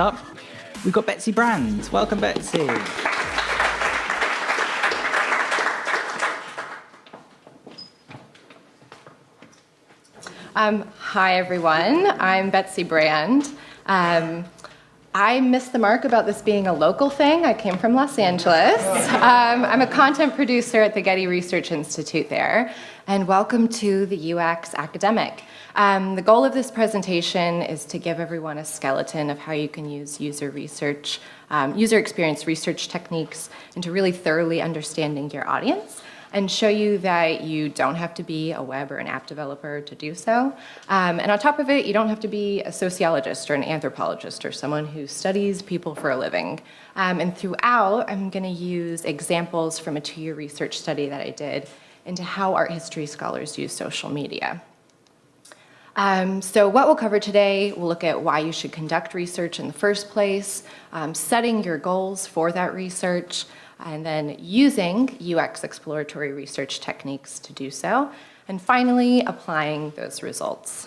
up, we've got Betsy Brand. Welcome, Betsy. Hi, everyone. I'm Betsy Brand. I missed the mark about this being a local thing. I came from Los Angeles. I'm a content producer at the Getty Research Institute there, and welcome to the UX Academic. The goal of this presentation is to give everyone a skeleton of how you can use user experience research techniques into really thoroughly understanding your audience, and show you that you don't have to be a web or an app developer to do so. And on top of it, you don't have to be a sociologist or an anthropologist or someone who studies people for a living. And throughout, I'm gonna use examples from a 2-year research study that I did into how art history scholars use social media. So what we'll cover today, we'll look at why you should conduct research in the first place, setting your goals for that research, and then using UX exploratory research techniques to do so, and finally applying those results.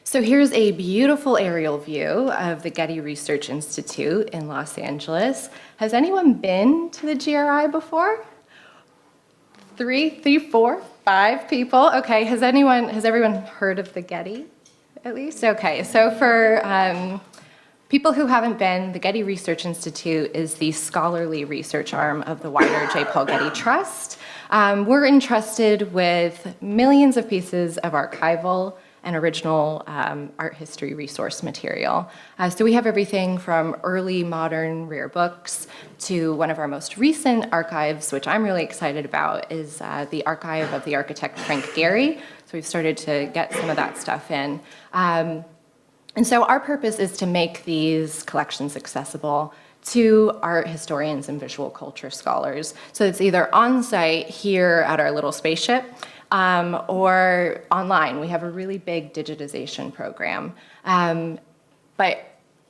So here's a beautiful aerial view of the Getty Research Institute in Los Angeles. Has anyone been to the GRI before? Three, 4, 5 people? Okay, has everyone heard of the Getty at least? Okay, so for people who haven't been, the Getty Research Institute is the scholarly research arm of the wider J. Paul Getty Trust. We're entrusted with millions of pieces of archival and original art history resource material. So we have everything from early modern rare books to one of our most recent archives, which I'm really excited about, is the archive of the architect Frank Gehry. So we've started to get some of that stuff in. And so our purpose is to make these collections accessible to art historians and visual culture scholars. So it's either on-site here at our little spaceship or online. We have a really big digitization program. But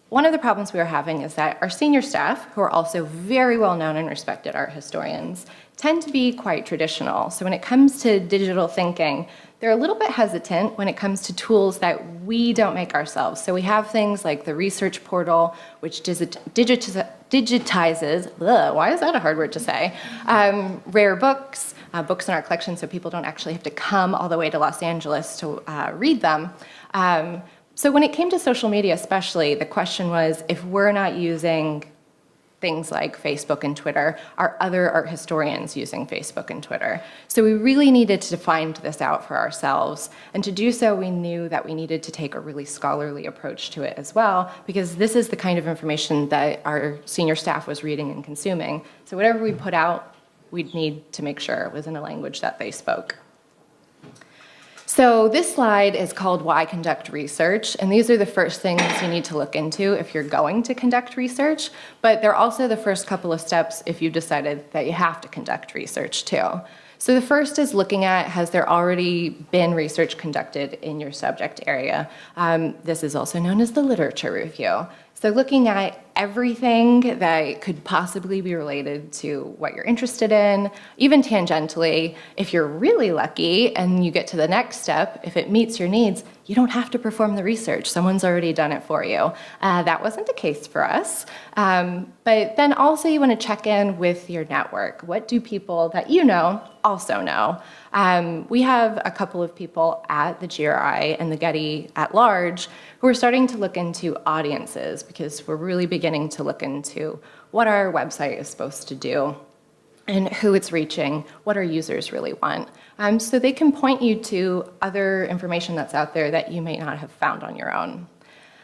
one of the problems we are having is that our senior staff, who are also very well known and respected art historians, tend to be quite traditional. So when it comes to digital thinking, they're a little bit hesitant when it comes to tools that we don't make ourselves. So we have things like the research portal, which digitizes, why is that a hard word to say? Rare books, books in our collection so people don't actually have to come all the way to Los Angeles to read them. So when it came to social media especially, the question was, if we're not using things like Facebook and Twitter, are other art historians using Facebook and Twitter? So we really needed to find this out for ourselves. And to do so, we knew that we needed to take a really scholarly approach to it as well, because this is the kind of information that our senior staff was reading and consuming. So whatever we put out, we'd need to make sure it was in a language that they spoke. So this slide is called Why Conduct Research, and these are the first things you need to look into if you're going to conduct research, but they're also the first couple of steps if you've decided that you have to conduct research too. So the first is looking at, has there already been research conducted in your subject area? This is also known as the literature review. So looking at everything that could possibly be related to what you're interested in, even tangentially. If you're really lucky and you get to the next step, if it meets your needs, you don't have to perform the research. Someone's already done it for you. That wasn't the case for us. But then also you want to check in with your network. What do people that you know also know? We have a couple of people at the GRI and the Getty at large who are starting to look into audiences, because we're really beginning to look into what our website is supposed to do and who it's reaching, what our users really want. So they can point you to other information that's out there that you may not have found on your own.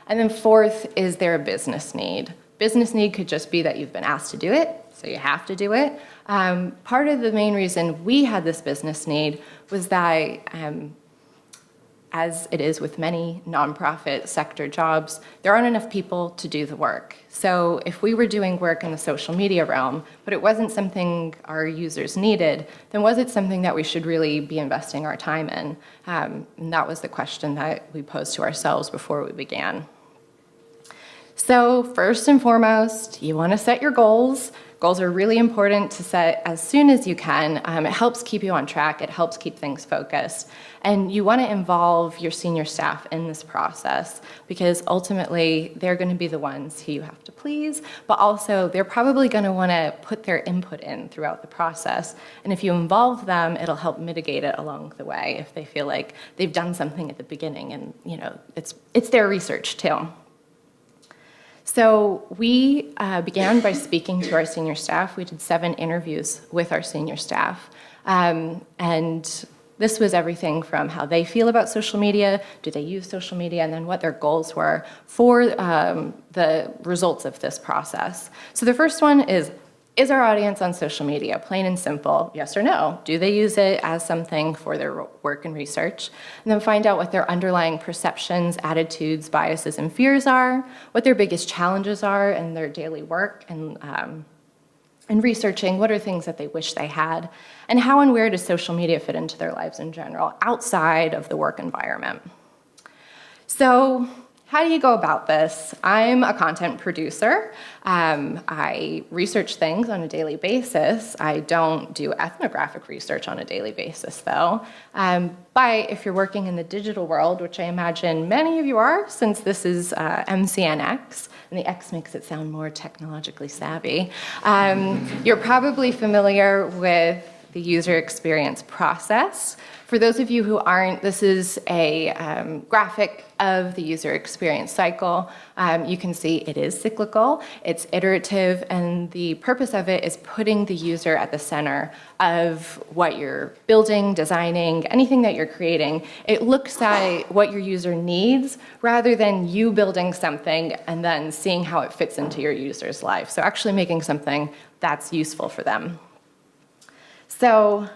And then fourth, is there a business need? Business need could just be that you've been asked to do it, so you have to do it. Part of the main reason we had this business need was that as it is with many nonprofit sector jobs, there aren't enough people to do the work. So if we were doing work in the social media realm, but it wasn't something our users needed, then was it something that we should really be investing our time in? And that was the question that we posed to ourselves before we began. So first and foremost, you want to set your goals. Goals are really important to set as soon as you can. It helps keep you on track. It helps keep things focused. And you want to involve your senior staff in this process because ultimately they're going to be the ones who you have to please, but also they're probably going to want to put their input in throughout the process. And if you involve them, it'll help mitigate it along the way if they feel like they've done something at the beginning and it's their research too. So we began by speaking to our senior staff. We did 7 interviews with our senior staff. And this was everything from how they feel about social media, do they use social media, and then what their goals were for the results of this process. So the first one is our audience on social media? Plain and simple, yes or no. Do they use it as something for their work and research? And then find out what their underlying perceptions, attitudes, biases, and fears are, what their biggest challenges are in their daily work, and researching what are things that they wish they had, and how and where does social media fit into their lives in general, outside of the work environment. So how do you go about this? I'm a content producer. I research things on a daily basis. I don't do ethnographic research on a daily basis, though. But if you're working in the digital world, which I imagine many of you are, since this is MCNx, and the X makes it sound more technologically savvy, you're probably familiar with the user experience process. For those of you who aren't, this is a graphic of the user experience cycle. You can see it is cyclical, it's iterative, and the purpose of it is putting the user at the center of what you're building, designing, anything that you're creating. It looks at what your user needs rather than you building something and then seeing how it fits into your user's life. So actually making something that's useful for them. So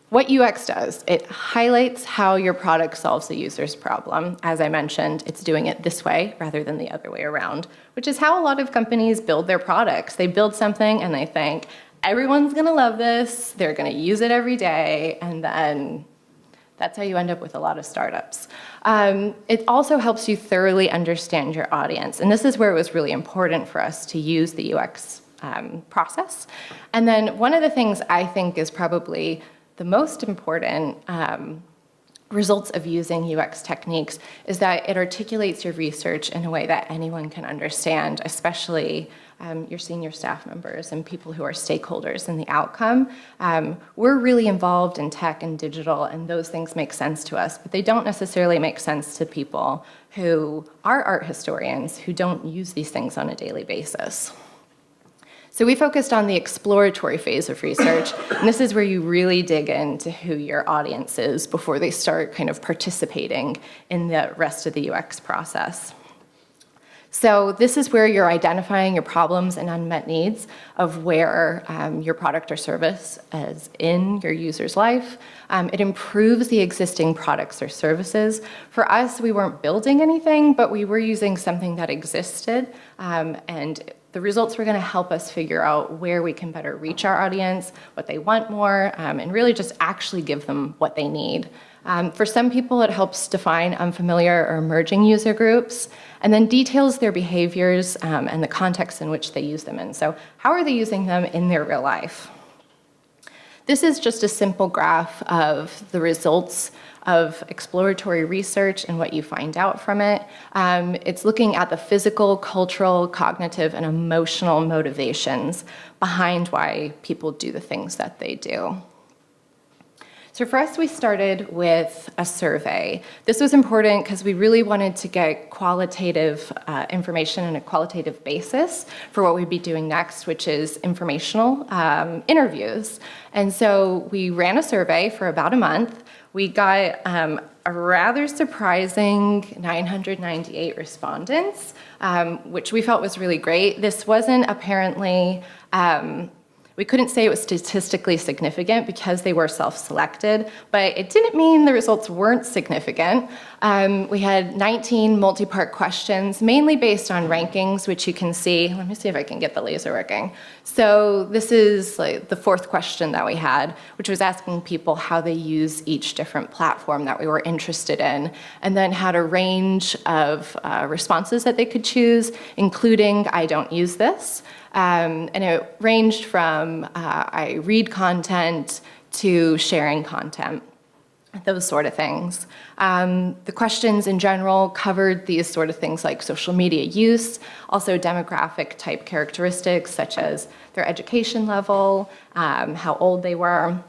what UX does, it highlights how your product solves the user's problem. As I mentioned, it's doing it this way rather than the other way around, which is how a lot of companies build their products. They build something and they think, everyone's gonna love this, they're gonna use it every day, and then that's how you end up with a lot of startups. It also helps you thoroughly understand your audience, and this is where it was really important for us to use the UX process. And then one of the things I think is probably the most important results of using UX techniques is that it articulates your research in a way that anyone can understand, especially your senior staff members and people who are stakeholders in the outcome. We're really involved in tech and digital, and those things make sense to us, but they don't necessarily make sense to people who are art historians who don't use these things on a daily basis. So we focused on the exploratory phase of research, and this is where you really dig into who your audience is before they start kind of participating in the rest of the UX process. So this is where you're identifying your problems and unmet needs of where your product or service is in your user's life. It improves the existing products or services. For us, we weren't building anything, but we were using something that existed, and the results were going to help us figure out where we can better reach our audience, what they want more, and really just actually give them what they need. For some people, it helps define unfamiliar or emerging user groups, and then details their behaviors and the context in which they use them in. So how are they using them in their real life? This is just a simple graph of the results of exploratory research and what you find out from it. It's looking at the physical, cultural, cognitive, and emotional motivations behind why people do the things that they do. So for us, we started with a survey. This was important because we really wanted to get qualitative information and a qualitative basis for what we'd be doing next, which is informational interviews. And so we ran a survey for about a month. We got a rather surprising 998 respondents, which we felt was really great. This wasn't apparently, we couldn't say it was statistically significant because they were self-selected, but it didn't mean the results weren't significant. We had 19 multi-part questions, mainly based on rankings, which you can see. Let me see if I can get the laser working. So this is like the fourth question that we had, which was asking people how they use each different platform that we were interested in, and then had a range of responses that they could choose, including I don't use this. And it ranged from I read content to sharing content, those sort of things. The questions in general covered these sort of things like social media use, also demographic type characteristics such as their education level, how old they were,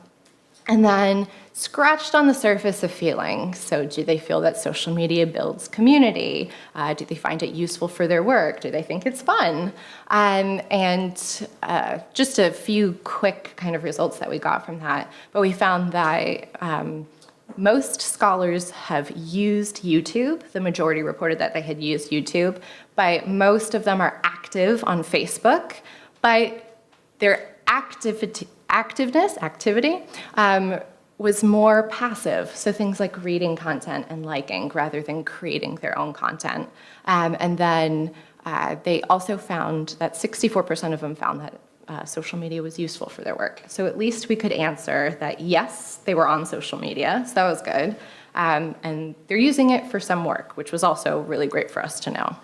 and then scratched on the surface of feelings. So do they feel that social media builds community? Do they find it useful for their work? Do they think it's fun? And just a few quick kind of results that we got from that. But we found that most scholars have used YouTube. The majority reported that they had used YouTube, but most of them are active on Facebook, but their activity was more passive. So things like reading content and liking rather than creating their own content. And then they also found that 64% of them found that social media was useful for their work. So at least we could answer that yes, they were on social media, so that was good. And they're using it for some work, which was also really great for us to know.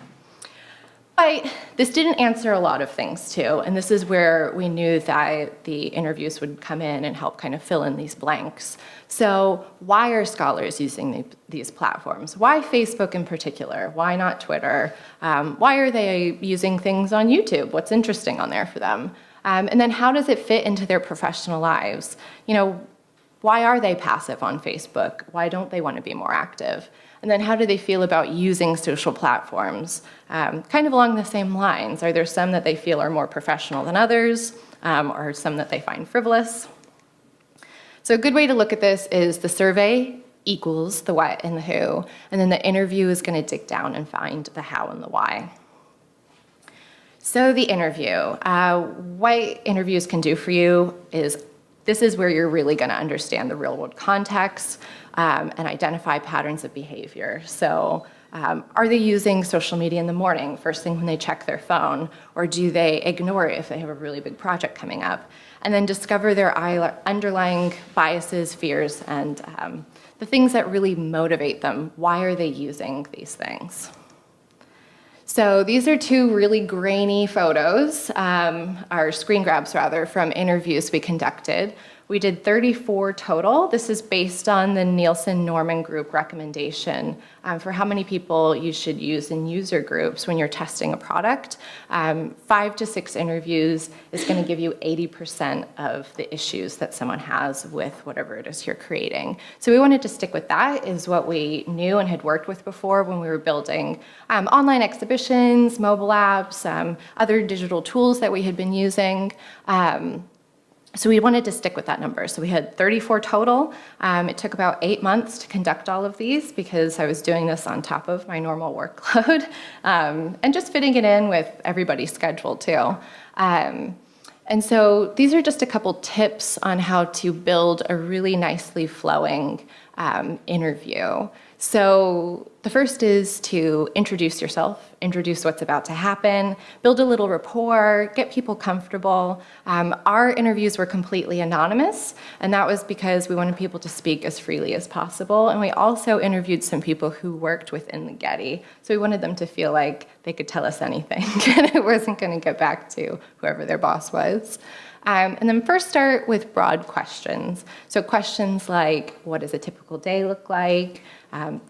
But this didn't answer a lot of things too, and this is where we knew that the interviews would come in and help kind of fill in these blanks. So why are scholars using these platforms? Why Facebook in particular? Why not Twitter? Why are they using things on YouTube? What's interesting on there for them? And then how does it fit into their professional lives? You know, why are they passive on Facebook? Why don't they want to be more active? And then how do they feel about using social platforms? Kind of along the same lines. Are there some that they feel are more professional than others, or some that they find frivolous? So a good way to look at this is the survey equals the what and the who, and then the interview is going to dig down and find the how and the why. So the interview, what interviews can do for you is this is where you're really going to understand the real-world context and identify patterns of behavior. So are they using social media in the morning, first thing when they check their phone, or do they ignore it if they have a really big project coming up? And then discover their underlying biases, fears, and the things that really motivate them. Why are they using these things? So these are two really grainy photos, or screen grabs rather, from interviews we conducted. We did 34 total. This is based on the Nielsen-Norman group recommendation for how many people you should use in user groups when you're testing a product. 5 to 6 interviews is going to give you 80% of the issues that someone has with whatever it is you're creating. So we wanted to stick with that, is what we knew and had worked with before when we were building online exhibitions, mobile apps, other digital tools that we had been using. So we wanted to stick with that number. So we had 34 total. It took about 8 months to conduct all of these because I was doing this on top of my normal workload and just fitting it in with everybody's schedule too. And so these are just a couple tips on how to build a really nicely flowing interview. So the first is to introduce yourself, introduce what's about to happen, build a little rapport, get people comfortable. Our interviews were completely anonymous, and that was because we wanted people to speak as freely as possible. And we also interviewed some people who worked within the Getty. So we wanted them to feel like they could tell us anything, and it wasn't going to get back to whoever their boss was. And then first start with broad questions. So questions like, what does a typical day look like?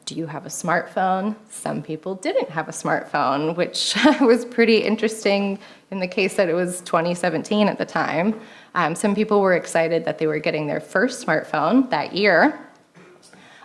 Do you have a smartphone? Some people didn't have a smartphone, which was pretty interesting in the case that it was 2017 at the time. Some people were excited that they were getting their first smartphone that year.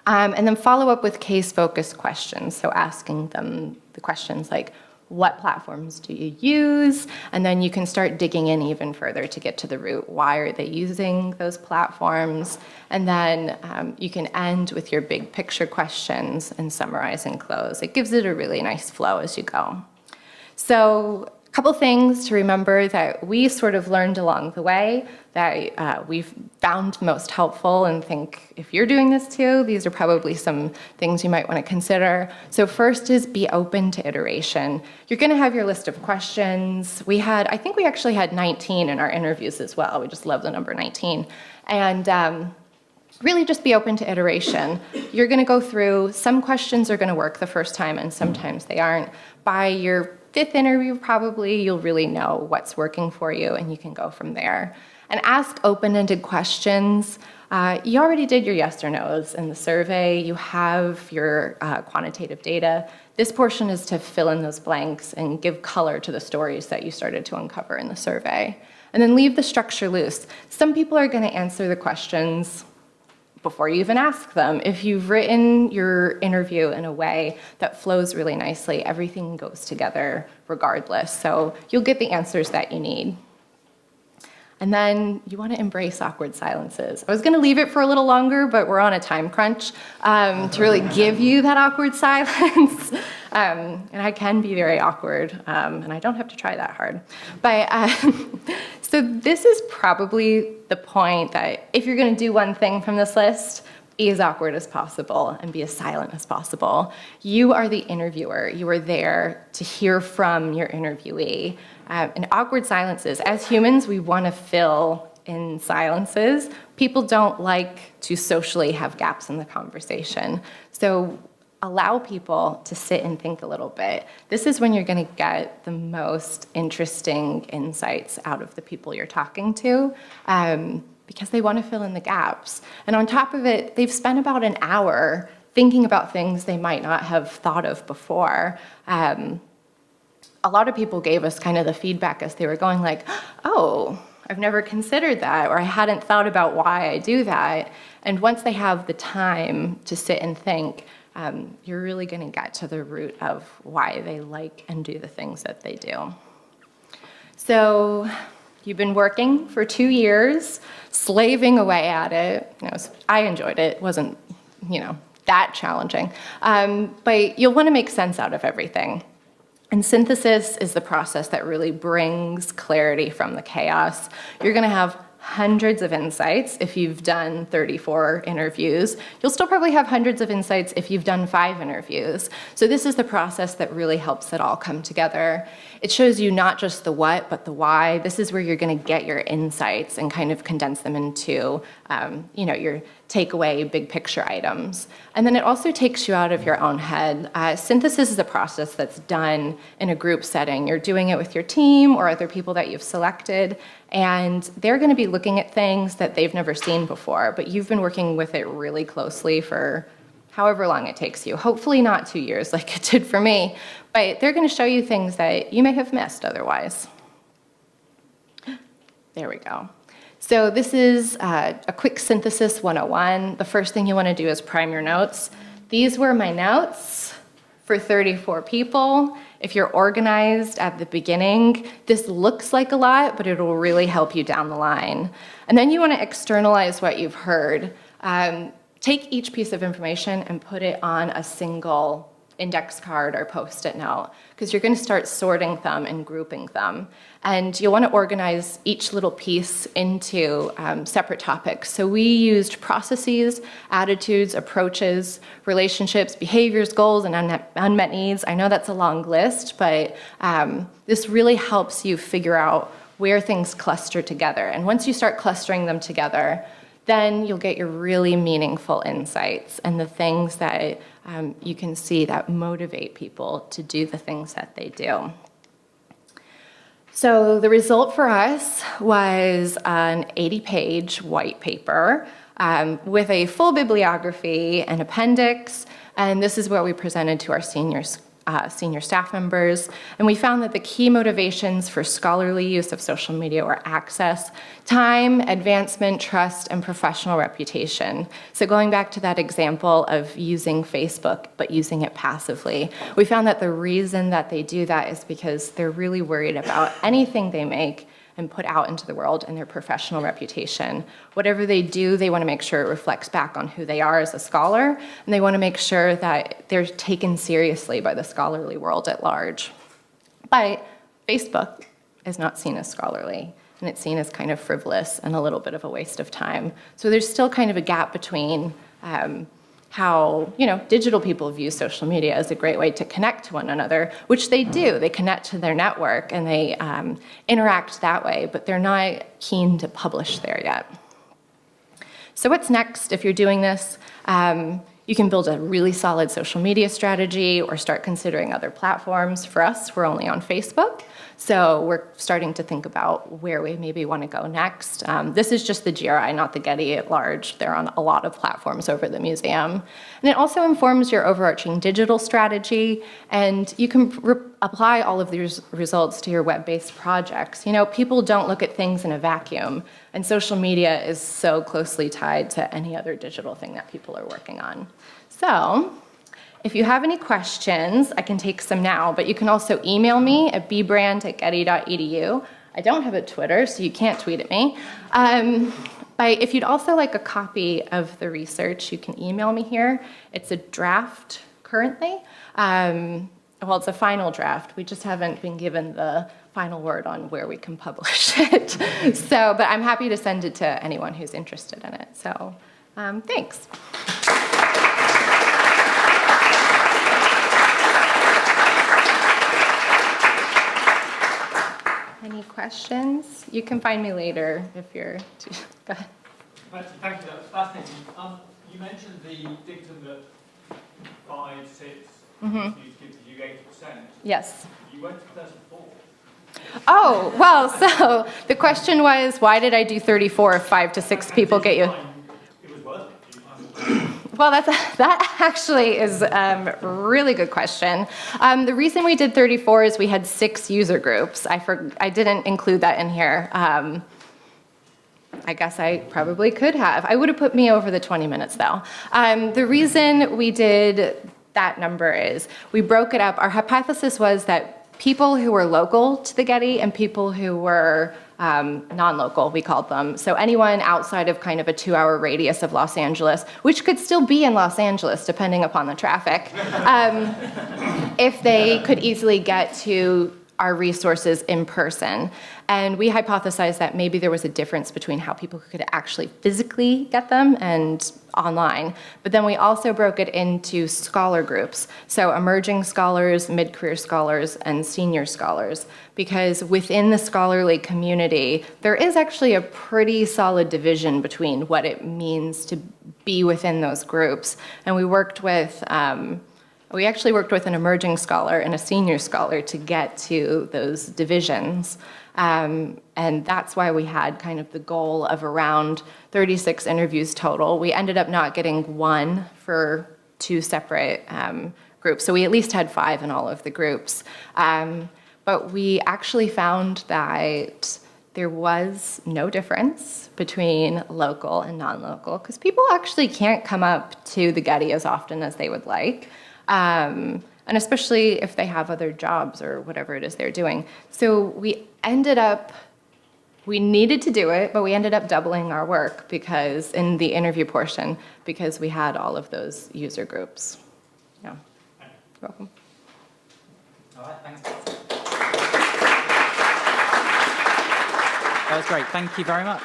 And then follow up with case-focused questions. So asking them the questions like, what platforms do you use? And then you can start digging in even further to get to the root. Why are they using those platforms? And then you can end with your big picture questions and summarize and close. It gives it a really nice flow as you go. So Couple things to remember that we sort of learned along the way that we've found most helpful, and think if you're doing this too, these are probably some things you might want to consider. So first is be open to iteration. You're going to have your list of questions. I think we actually had 19 in our interviews as well. We just love the number 19. And really just be open to iteration. You're going to go through, some questions are going to work the first time and sometimes they aren't. By your fifth interview, probably, you'll really know what's working for you and you can go from there. And ask open-ended questions. You already did your yes or no's in the survey. You have your quantitative data. This portion is to fill in those blanks and give color to the stories that you started to uncover in the survey. And then leave the structure loose. Some people are going to answer the questions before you even ask them. If you've written your interview in a way that flows really nicely, everything goes together regardless. So you'll get the answers that you need. And then you want to embrace awkward silences. I was going to leave it for a little longer, but we're on a time crunch to really give you that awkward silence. And I can be very awkward, and I don't have to try that hard. But so this is probably the point that if you're going to do one thing from this list, be as awkward as possible and be as silent as possible. You are the interviewer. You are there to hear from your interviewee. And awkward silences, as humans, we want to fill in silences. People don't like to socially have gaps in the conversation. So allow people to sit and think a little bit. This is when you're going to get the most interesting insights out of the people you're talking to, because they want to fill in the gaps. And on top of it, they've spent about an hour thinking about things they might not have thought of before. A lot of people gave us kind of the feedback as they were going like, oh, I've never considered that, or I hadn't thought about why I do that. And once they have the time to sit and think, you're really going to get to the root of why they like and do the things that they do. So you've been working for 2 years, slaving away at it. I enjoyed it. It wasn't, that challenging. But you'll want to make sense out of everything. And synthesis is the process that really brings clarity from the chaos. You're going to have hundreds of insights if you've done 34 interviews. You'll still probably have hundreds of insights if you've done 5 interviews. So this is the process that really helps it all come together. It shows you not just the what, but the why. This is where you're going to get your insights and kind of condense them into, your takeaway big picture items. And then it also takes you out of your own head. Synthesis is a process that's done in a group setting. You're doing it with your team or other people that you've selected, and they're going to be looking at things that they've never seen before, but you've been working with it really closely for however long it takes you. Hopefully not 2 years like it did for me, but they're going to show you things that you may have missed otherwise. There we go. So this is a quick synthesis 101. The first thing you want to do is prime your notes. These were my notes for 34 people. If you're organized at the beginning, this looks like a lot, but it'll really help you down the line. And then you want to externalize what you've heard. Take each piece of information and put it on a single index card or Post-it note, because you're going to start sorting them and grouping them. And you'll want to organize each little piece into separate topics. So we used processes, attitudes, approaches, relationships, behaviors, goals, and unmet needs. I know that's a long list, but this really helps you figure out where things cluster together. And once you start clustering them together, then you'll get your really meaningful insights and the things that you can see that motivate people to do the things that they do. So the result for us was an 80-page white paper with a full bibliography and appendix, and this is what we presented to our senior staff members. And we found that the key motivations for scholarly use of social media were access, time, advancement, trust, and professional reputation. So going back to that example of using Facebook, but using it passively, we found that the reason that they do that is because they're really worried about anything they make and put out into the world and their professional reputation. Whatever they do, they want to make sure it reflects back on who they are as a scholar, and they want to make sure that they're taken seriously by the scholarly world at large. But Facebook is not seen as scholarly, and it's seen as kind of frivolous and a little bit of a waste of time. So there's still kind of a gap between how digital people view social media as a great way to connect to one another, which they do. They connect to their network and they interact that way, but they're not keen to publish there yet. So what's next if you're doing this? You can build a really solid social media strategy or start considering other platforms. For us, we're only on Facebook. So we're starting to think about where we maybe want to go next. This is just the GRI, not the Getty at large. They're on a lot of platforms over the museum. And it also informs your overarching digital strategy, and you can apply all of these results to your web-based projects. People don't look at things in a vacuum, and social media is so closely tied to any other digital thing that people are working on. So, if you have any questions, I can take some now, but you can also email me at bbrand@getty.edu. I don't have a Twitter, so you can't tweet at me. If you'd also like a copy of the research, you can email me here. It's a draft currently. Well, it's a final draft. We just haven't been given the final word on where we can publish it. But I'm happy to send it to anyone who's interested in it. So, thanks. Any questions? You can find me later if you're... Go ahead. Thank you, that was fascinating. You mentioned the dictum that 5, 6, gives you 80%. Yes. You went to 34. Oh, well, so the question was, why did I do 34 if 5 to 6 people get you? It was worth it. Well, that actually is a really good question. The reason we did 34 is we had 6 user groups. I didn't include that in here. I guess I probably could have. I would have put me over the 20 minutes, though. The reason we did that number is we broke it up. Our hypothesis was that people who were local to the Getty and people who were non-local, we called them. So anyone outside of kind of a 2-hour radius of Los Angeles, which could still be in Los Angeles depending upon the traffic, if they could easily get to our resources in person. And we hypothesized that maybe there was a difference between how people could actually physically get them and online. But then we also broke it into scholar groups. So emerging scholars, mid-career scholars, and senior scholars. Because within the scholarly community, there is actually a pretty solid division between what it means to be within those groups. And we actually worked with an emerging scholar and a senior scholar to get to those divisions. And that's why we had kind of the goal of around 36 interviews total. We ended up not getting one for 2 separate groups. So we at least had 5 in all of the groups. But we actually found that there was no difference between local and non-local, because people actually can't come up to the Getty as often as they would like. And especially if they have other jobs or whatever it is they're doing. So we needed to do it, but we ended up doubling our work because in the interview portion, because we had all of those user groups. Yeah. You're welcome. All right, thanks. That was great. Thank you very much.